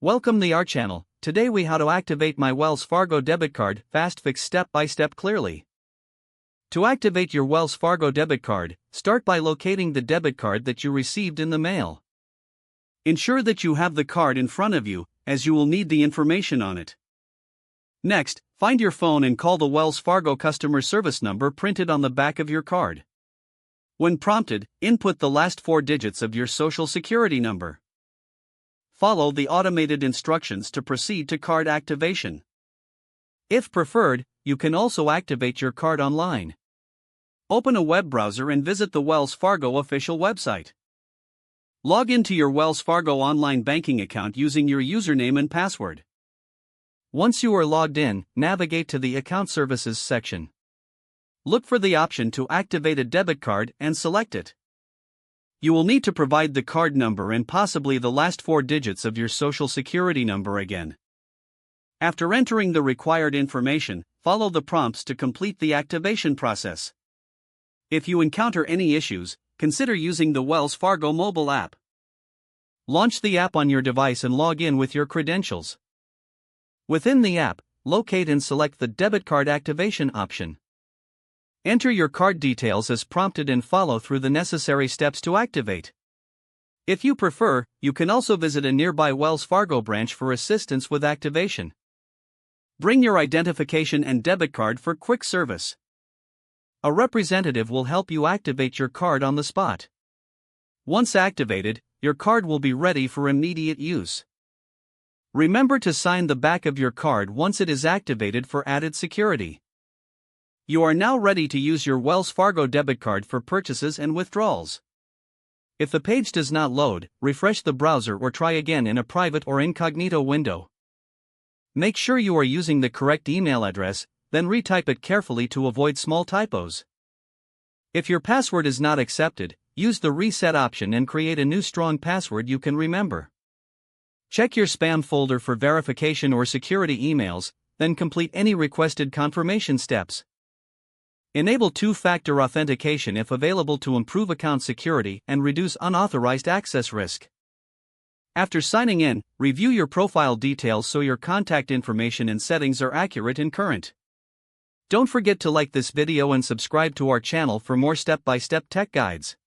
Welcome to our channel. Today we how to activate my Wells Fargo debit card, fast fix step by step clearly. To activate your Wells Fargo debit card, start by locating the debit card that you received in the mail. Ensure that you have the card in front of you, as you will need the information on it. Next, find your phone and call the Wells Fargo customer service number printed on the back of your card. When prompted, input the last 4 digits of your social security number. Follow the automated instructions to proceed to card activation. If preferred, you can also activate your card online. Open a web browser and visit the Wells Fargo official website. Log into your Wells Fargo online banking account using your username and password. Once you are logged in, navigate to the Account Services section. Look for the option to activate a debit card and select it. You will need to provide the card number and possibly the last 4 digits of your social security number again. After entering the required information, follow the prompts to complete the activation process. If you encounter any issues, consider using the Wells Fargo mobile app. Launch the app on your device and log in with your credentials. Within the app, locate and select the debit card activation option. Enter your card details as prompted and follow through the necessary steps to activate. If you prefer, you can also visit a nearby Wells Fargo branch for assistance with activation. Bring your identification and debit card for quick service. A representative will help you activate your card on the spot. Once activated, your card will be ready for immediate use. Remember to sign the back of your card once it is activated for added security. You are now ready to use your Wells Fargo debit card for purchases and withdrawals. If the page does not load, refresh the browser or try again in a private or incognito window. Make sure you are using the correct email address, then retype it carefully to avoid small typos. If your password is not accepted, use the reset option and create a new strong password you can remember. Check your spam folder for verification or security emails, then complete any requested confirmation steps. Enable two-factor authentication if available to improve account security and reduce unauthorized access risk. After signing in, review your profile details so your contact information and settings are accurate and current. Don't forget to like this video and subscribe to our channel for more step-by-step tech guides.